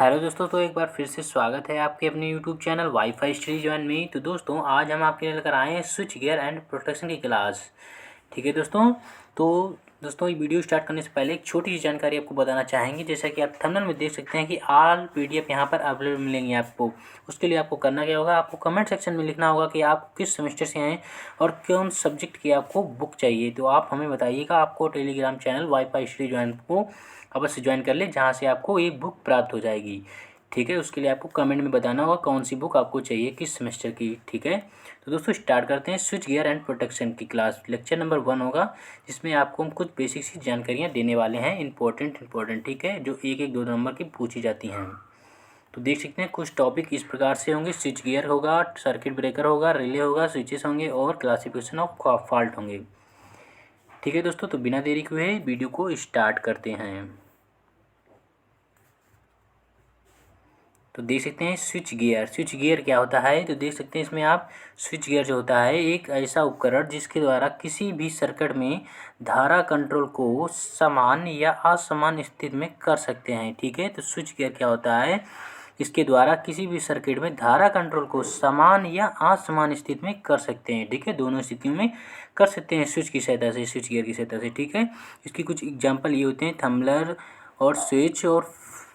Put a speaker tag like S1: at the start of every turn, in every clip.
S1: Hello दोस्तों, तो एक बार फिर से स्वागत है आपके अपने YouTube channel wifi study join में। तो दोस्तों आज हम आपके लिए लेकर आए हैं स्विच गियर एंड प्रोटेक्शन की क्लास। ठीक है दोस्तों। तो दोस्तों ये वीडियो स्टार्ट करने से पहले एक छोटी सी जानकारी आपको बताना चाहेंगे। जैसा कि आप थंबनेल में देख सकते हैं कि ऑल PDF यहाँ पर अवेलेबल मिलेंगे आपको। उसके लिए आपको करना क्या होगा, आपको कमेंट सेक्शन में लिखना होगा कि आप किस सेमेस्टर से हैं और कौन सब्जेक्ट की आपको बुक चाहिए। तो आप हमें बताइएगा। आपको Telegram channel wifi study join को अवश्य ज्वाइन कर ले, जहाँ से आपको ये बुक प्राप्त हो जाएगी। ठीक है, उसके लिए आपको कमेंट में बताना होगा कौन सी बुक आपको चाहिए, किस सेमेस्टर की। ठीक है, तो दोस्तों स्टार्ट करते हैं। स्विच गियर एंड प्रोटेक्शन की क्लास लेक्चर नंबर 1 होगा, जिसमें आपको हम कुछ बेसिक सी जानकारियाँ देने वाले हैं। इंपॉर्टेंट ठीक है, जो 1-1, 2 नंबर की पूछी जाती हैं। तो देख सकते हैं कुछ टॉपिक इस प्रकार से होंगे। स्विच गियर होगा, सर्किट ब्रेकर होगा, रिले होगा, स्विचेस होंगे और क्लासिफिकेशन ऑफ फॉल्ट होंगे। ठीक है दोस्तों, तो बिना देरी के हुए वीडियो को स्टार्ट करते हैं। तो देख सकते हैं स्विच गियर क्या होता है। तो देख सकते हैं इसमें आप स्विच गियर जो होता है एक ऐसा उपकरण जिसके द्वारा किसी भी सर्किट में धारा कंट्रोल को समान या असमान स्थिति में कर सकते हैं। ठीक है, तो स्विच गियर क्या होता है, इसके द्वारा किसी भी सर्किट में धारा कंट्रोल को समान या असमान स्थिति में कर सकते हैं। ठीक है, दोनों स्थितियों में कर सकते हैं स्विच की सहायता से, स्विच गियर की सहायता से। ठीक है, इसकी कुछ एग्जांपल ये होते हैं थम्बलर और स्विच और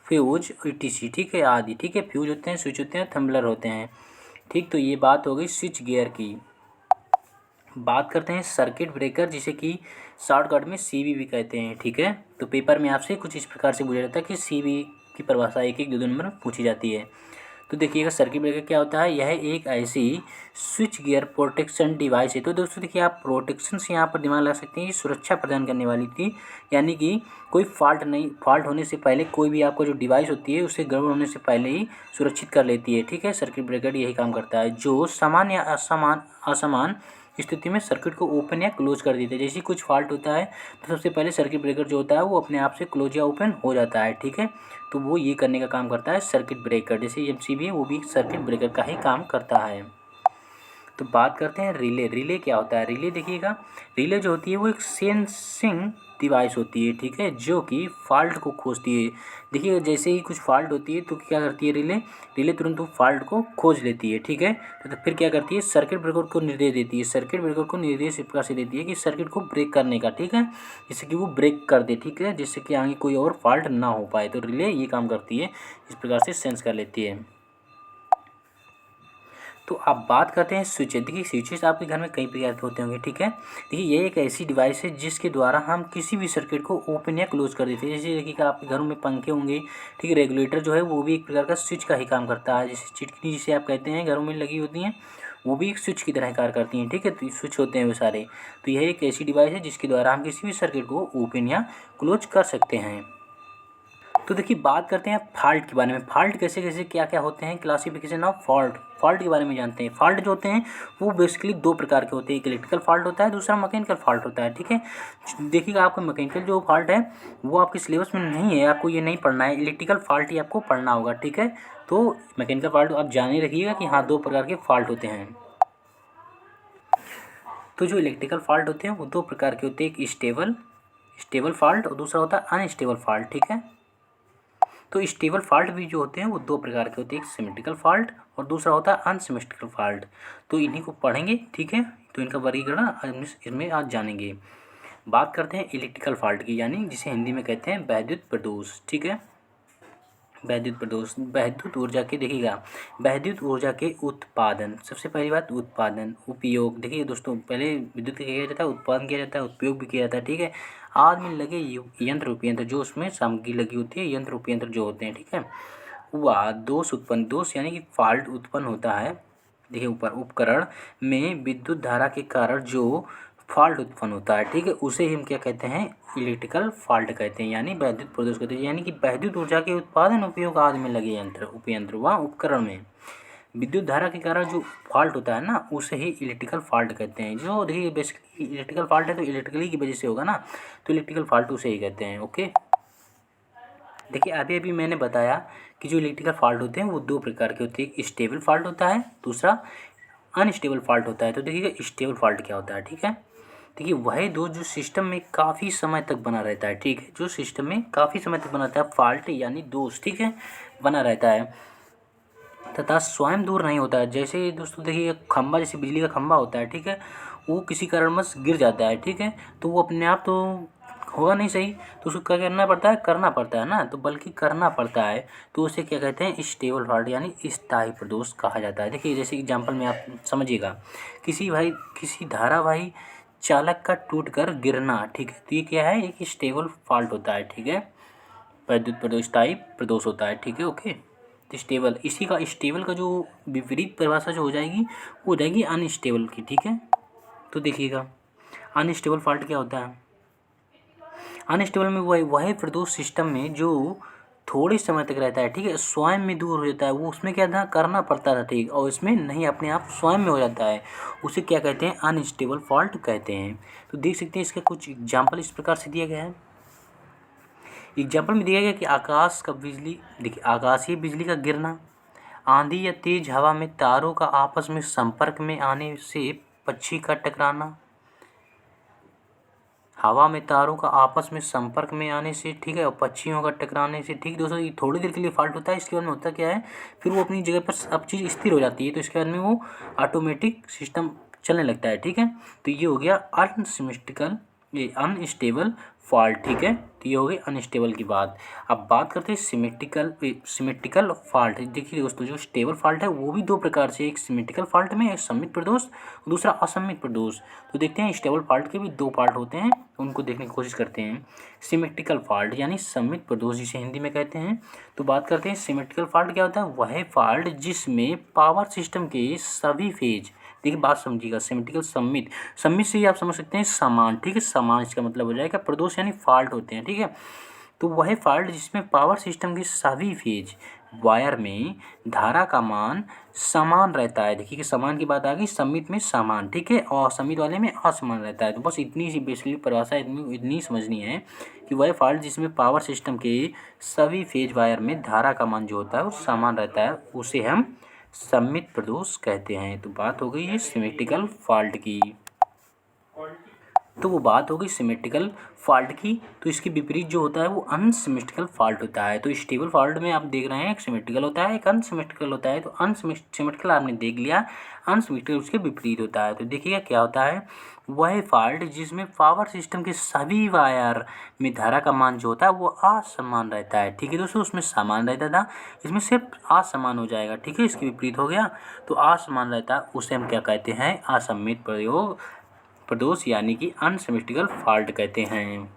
S1: फ्यूज ETC। ठीक है, आदि। ठीक है, फ्यूज होते हैं, स्विच होते हैं, थम्बलर होते हैं। ठीक, तो ये बात हो गई स्विच गियर की। बात करते हैं सर्किट ब्रेकर, जिसे कि शॉर्टकट में CB भी कहते हैं। ठीक है, तो पेपर में आपसे कुछ इस प्रकार से पूछा जाता है कि CB की परिभाषा 1-1, 2-2 नंबर में पूछी जाती है। तो देखिएगा सर्किट ब्रेकर क्या होता है। यह एक ऐसी स्विच गियर प्रोटेक्शन डिवाइस है। तो दोस्तों देखिए, आप प्रोटेक्शन से यहाँ पर दिमाग लगा सकते हैं कि सुरक्षा प्रदान करने वाली थी, यानी कि कोई फॉल्ट होने से पहले कोई भी आपको जो डिवाइस होती है उसे गड़बड़ होने से पहले ही सुरक्षित कर लेती है। ठीक है, सर्किट ब्रेकर यही काम करता है, जो समान या असमान स्थिति में सर्किट को ओपन या क्लोज कर देते हैं। जैसे कुछ फॉल्ट होता है तो सबसे पहले सर्किट ब्रेकर जो होता है वो अपने आप से क्लोज या ओपन हो जाता है। ठीक है, तो वो ये करने का काम करता है सर्किट ब्रेकर। जैसे MCB है, वो भी सर्किट ब्रेकर का ही काम करता है। तो बात करते हैं रिले क्या होता है। रिले देखिएगा, रिले जो होती है वो एक सेंसिंग डिवाइस होती है। ठीक है, जो कि फॉल्ट को खोजती है। देखिए, जैसे ही कुछ फॉल्ट होती है तो क्या करती है रिले तुरंत वो फॉल्ट को खोज लेती है। ठीक है, तो फिर क्या करती है, सर्किट ब्रेकर को निर्देश देती है। सर्किट ब्रेकर को निर्देश इस प्रकार से देती है कि सर्किट को ब्रेक करने का। ठीक है, जिससे कि वो ब्रेक कर दे। ठीक है, जिससे कि आगे कोई और फॉल्ट ना हो पाए। तो रिले ये काम करती है, इस प्रकार से सेंस कर लेती है। तो आप बात करते हैं स्विचेस। देखिए, स्विचेस आपके घर में कई प्रकार के होते होंगे। ठीक है, देखिए ये एक ऐसी डिवाइस है जिसके द्वारा हम किसी भी सर्किट को ओपन या क्लोज कर देते हैं। जैसे देखिए आपके घरों में पंखे होंगे। ठीक है, रेगुलेटर जो है वो भी एक प्रकार का स्विच का ही काम करता है। जैसे चिटकी जिसे आप कहते हैं घरों में लगी होती हैं, वो भी एक स्विच की तरह कार्य करती हैं। ठीक है, तो स्विच होते हैं वो सारे। तो यह एक ऐसी डिवाइस है जिसके द्वारा हम किसी भी सर्किट को ओपन या क्लोज कर सकते हैं। तो देखिए, बात करते हैं फॉल्ट के बारे में। फॉल्ट कैसे कैसे क्या क्या होते हैं, क्लासिफिकेशन ऑफ फॉल्ट के बारे में जानते हैं। फॉल्ट जो होते हैं वो बेसिकली 2 प्रकार के होते हैं। एक इलेक्ट्रिकल फॉल्ट होता है, दूसरा मैकेनिकल फॉल्ट होता है। ठीक है, देखिएगा आपका मैकेनिकल जो फॉल्ट है वो आपके सिलेबस में नहीं है, आपको ये नहीं पढ़ना है। इलेक्ट्रिकल फॉल्ट ही आपको पढ़ना होगा। ठीक है, तो मैकेनिकल फॉल्ट आप जान ही रखिएगा कि हाँ 2 प्रकार के फॉल्ट होते हैं। तो जो इलेक्ट्रिकल फॉल्ट होते हैं वो 2 प्रकार के होते हैं। एक स्टेबल फॉल्ट और दूसरा होता है अनस्टेबल फॉल्ट। ठीक है, तो स्टेबल फॉल्ट भी जो होते हैं वो 2 प्रकार के होते हैं। एक सिमेट्रिकल फॉल्ट और दूसरा होता है अनसिमेट्रिकल फॉल्ट। तो इन्हीं को पढ़ेंगे। ठीक है, तो इनका वर्गीकरण इसमें आज जानेंगे। बात करते हैं इलेक्ट्रिकल फॉल्ट की, यानी जिसे हिंदी में कहते हैं वैद्युत प्रदोष। ठीक है, वैद्युत प्रदोष, वैद्युत ऊर्जा के देखिएगा, वैद्युत ऊर्जा के उत्पादन। सबसे पहली बात उत्पादन, उपयोग। देखिए दोस्तों, पहले विद्युत का किया जाता है, उत्पादन किया जाता है, उपयोग भी किया जाता है। ठीक है, आज में लगे यंत्र उपयंत्र जो उसमें सामग्री लगी होती है, यंत्र उपयंत्र जो होते हैं। ठीक है, वह दोष यानी कि फॉल्ट उत्पन्न होता है। देखिए ऊपर, उपकरण में विद्युत धारा के कारण जो फॉल्ट उत्पन्न होता है। ठीक है, उसे हम क्या कहते हैं, इलेक्ट्रिकल फॉल्ट कहते हैं, यानी वैद्युत प्रदोष कहते हैं। यानी कि वैद्युत ऊर्जा के उत्पादन उपयोग आदि में लगे उपयंत्र व उपकरण में विद्युत धारा के कारण जो फॉल्ट होता है ना, उसे ही इलेक्ट्रिकल फॉल्ट कहते हैं। जो देखिए बेसिकली इलेक्ट्रिकल फॉल्ट है तो इलेक्ट्रिकली की वजह से होगा ना, तो इलेक्ट्रिकल फॉल्ट उसे ही कहते हैं। ओके, देखिए अभी मैंने बताया कि जो इलेक्ट्रिकल फॉल्ट होते हैं वो 2 प्रकार के होते हैं। एक स्टेबल फॉल्ट होता है, दूसरा अनस्टेबल फॉल्ट होता है। तो देखिएगा स्टेबल फॉल्ट क्या होता है। ठीक है, देखिए वह दोष जो सिस्टम में काफ़ी समय तक बना रहता है, ठीक है, जो सिस्टम में काफ़ी समय तक बना रहता है, फॉल्ट यानी दोष, ठीक है, बना रहता है तथा स्वयं दूर नहीं होता है। जैसे दोस्तों देखिए खंभा, जैसे बिजली का खंभा होता है, ठीक है, वो किसी कारणवश गिर जाता है, ठीक है, तो वो अपने आप तो होगा नहीं सही, तो उसको क्या करना पड़ता है ना, तो बल्कि करना पड़ता है, तो उसे क्या कहते हैं, स्टेबल फॉल्ट यानी स्थायी प्रदोष कहा जाता है। देखिए जैसे एग्जांपल में आप समझिएगा, किसी धारावाही चालक का टूटकर गिरना, ठीक है, तो ये क्या है, एक स्टेबल फॉल्ट होता है, ठीक है, वैद्युत प्रदोष स्थायी प्रदोष होता है, ठीक है, ओके। तो स्टेबल, इसी का स्टेबल का जो विपरीत परिभाषा जो हो जाएगी वो हो जाएगी अनस्टेबल की, ठीक है। तो देखिएगा अनस्टेबल फॉल्ट क्या होता है, अनस्टेबल में वह प्रदोष सिस्टम में जो थोड़े समय तक रहता है, ठीक है, स्वयं में दूर हो जाता है, वो उसमें क्या था, करना पड़ता था, ठीक, और इसमें नहीं, अपने आप स्वयं में हो जाता है, उसे क्या कहते हैं, अनस्टेबल फॉल्ट कहते हैं। तो देख सकते हैं इसका कुछ एग्जाम्पल इस प्रकार से दिया गया है। एग्जाम्पल में दिया गया कि आकाश का बिजली, देखिए आकाशीय बिजली का गिरना, आंधी या तेज हवा में तारों का आपस में संपर्क में आने से पक्षी का टकराना, हवा में तारों का आपस में संपर्क में आने से, ठीक है, और पक्षियों का टकराने से, ठीक दोस्तों, ये थोड़ी देर के लिए फॉल्ट होता है, इसके बाद में होता क्या है, फिर वो अपनी जगह पर अब चीज़ स्थिर हो जाती है, तो इसके बाद में वो ऑटोमेटिक सिस्टम चलने लगता है, ठीक है। तो ये हो गया अनस्टेबल फॉल्ट, ठीक है, तो ये हो गई अनस्टेबल की बात। अब बात करते हैं सिमेट्रिकल फॉल्ट। देखिए दोस्तों जो स्टेबल फॉल्ट है वो भी दो प्रकार से, एक सिमेट्रिकल फॉल्ट में एक सममित प्रदोष, दूसरा असममित प्रदोष। तो देखते हैं स्टेबल फॉल्ट के भी दो पार्ट होते हैं, उनको देखने की कोशिश करते हैं। सिमेट्रिकल फॉल्ट यानी सममित प्रदोष जिसे हिंदी में कहते हैं। तो बात करते हैं सिमेट्रिकल फॉल्ट क्या होता है, वह फॉल्ट जिसमें पावर सिस्टम के सभी फेज, देखिए बात समझिएगा, सिमेट्रिकल सम्मित से ही आप समझ सकते हैं समान, ठीक है, समान इसका मतलब हो जाएगा, प्रदोष यानी फॉल्ट होते हैं, ठीक है। तो वह फॉल्ट जिसमें पावर सिस्टम के सभी फेज वायर में धारा का मान समान रहता है। देखिए कि समान की बात आ गई, सम्मित में समान, ठीक है, और असमित वाले में असमान रहता है। तो बस इतनी सी बेसिकली परिभाषा इतनी समझनी है कि वह फॉल्ट जिसमें पावर सिस्टम के सभी फेज वायर में धारा का मान जो होता है वो समान रहता है, उसे हम सममित प्रदोष कहते हैं। तो बात हो गई है सिमेट्रिकल फॉल्ट की। तो वो बात हो गई सिमेट्रिकल फॉल्ट की। तो इसके विपरीत जो होता है वो अनसिमेट्रिकल फॉल्ट होता है। तो स्टेबल फॉल्ट में आप देख रहे हैं एक सिमेट्रिकल होता है, एक अनसिमेट्रिकल होता है। तो अनसिमेट्रिकल आपने देख लिया, अनसिमेट्रिकल उसके विपरीत होता है। तो देखिएगा क्या होता है, वह फॉल्ट जिसमें पावर सिस्टम के सभी वायर में धारा का मान जो होता है वो असमान रहता है, ठीक है दोस्तों, उसमें समान रहता था, इसमें सिर्फ असमान हो जाएगा, ठीक है, इसके विपरीत हो गया। तो असमान रहता है उसे हम क्या कहते हैं, असममित प्रदोष यानी कि अनसिमेट्रिकल फॉल्ट कहते हैं।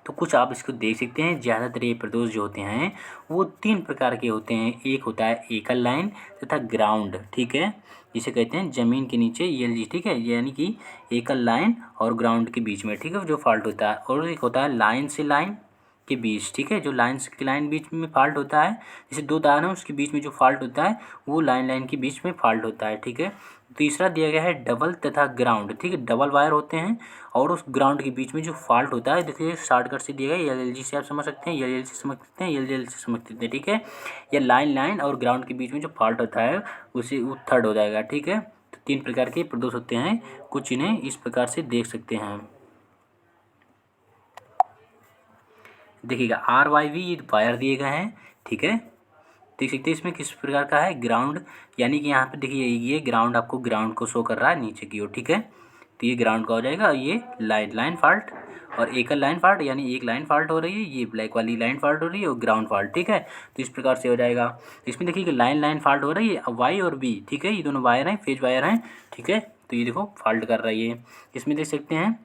S1: तो कुछ आप इसको देख सकते हैं, ज़्यादातर ये प्रदोष जो होते हैं वो तीन प्रकार के होते हैं। एक होता है एकल लाइन तथा ग्राउंड, ठीक है, जिसे कहते हैं ज़मीन के नीचे ELG, ठीक है, यानी कि एकल लाइन और ग्राउंड के बीच में, ठीक है, जो फॉल्ट होता है। और एक होता है लाइन से लाइन के बीच, ठीक है, जो लाइन से लाइन बीच में फॉल्ट होता है, जैसे दो तार हैं उसके बीच में जो फॉल्ट होता है वो लाइन के बीच में फॉल्ट होता है, ठीक है। तीसरा दिया गया है डबल तथा ग्राउंड, ठीक है, डबल वायर होते हैं और उस ग्राउंड के बीच में जो फॉल्ट होता है, देखिए शॉर्टकट से दिया गया LLG से आप समझ सकते हैं, LL से समझ सकते हैं, LL से समझ सकते हैं, ठीक है। या लाइन और ग्राउंड के बीच में जो फॉल्ट होता है उसे वो थर्ड हो जाएगा, ठीक है। तो तीन प्रकार के प्रदोष होते हैं, कुछ इन्हें इस प्रकार से देख सकते हैं। देखिएगा RYV ये वायर दिए गए हैं, ठीक है, देख सकते हैं इसमें किस प्रकार का है, ग्राउंड, यानी कि यहाँ पे देखिए ये ग्राउंड आपको ग्राउंड को शो कर रहा है नीचे की ओर, ठीक है, तो ये ग्राउंड का हो जाएगा। ये लाइन फॉल्ट और एकल लाइन फॉल्ट यानी एक लाइन फॉल्ट हो रही है, ये ब्लैक वाली लाइन फॉल्ट हो रही है और ग्राउंड फॉल्ट, ठीक है। तो इस प्रकार से हो जाएगा। इसमें देखिए कि लाइन फॉल्ट हो रही है, Y और B, ठीक है, ये दोनों वायर हैं, फेज वायर हैं, ठीक है, तो ये देखो फॉल्ट कर रही है। इसमें देख सकते हैं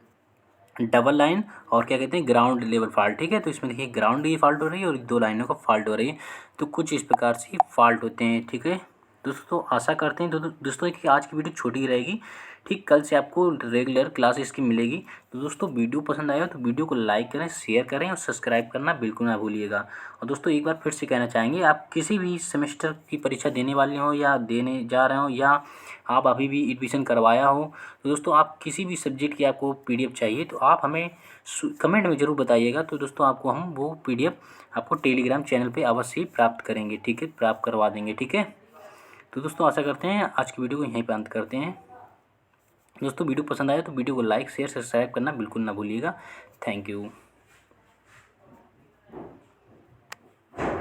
S1: डबल लाइन और क्या कहते हैं ग्राउंड लेवल फॉल्ट, ठीक है, तो इसमें देखिए ग्राउंड की फॉल्ट हो रही है और दो लाइनों का फॉल्ट हो रही है। तो कुछ इस प्रकार से फॉल्ट होते हैं, ठीक है दोस्तों। आशा करते हैं दोस्तों कि आज की वीडियो छोटी ही रहेगी, ठीक, कल से आपको रेगुलर क्लास इसकी मिलेगी। तो दोस्तों वीडियो पसंद आया तो वीडियो को लाइक करें, शेयर करें और सब्सक्राइब करना बिल्कुल ना भूलिएगा। और दोस्तों एक बार फिर से कहना चाहेंगे, आप किसी भी सेमेस्टर की परीक्षा देने वाले हो या देने जा रहे हो या आप अभी भी एडमिशन करवाया हो, तो दोस्तों आप किसी भी सब्जेक्ट की आपको PDF चाहिए तो आप हमें कमेंट में ज़रूर बताइएगा। तो दोस्तों आपको हम वो PDF आपको टेलीग्राम चैनल पे अवश्य प्राप्त करेंगे, ठीक है, प्राप्त करवा देंगे, ठीक है। तो दोस्तों आशा करते हैं आज की वीडियो को यहीं पे अंत करते हैं। दोस्तों वीडियो पसंद आया तो वीडियो को लाइक शेयर सब्सक्राइब करना बिल्कुल ना भूलिएगा। Thank you.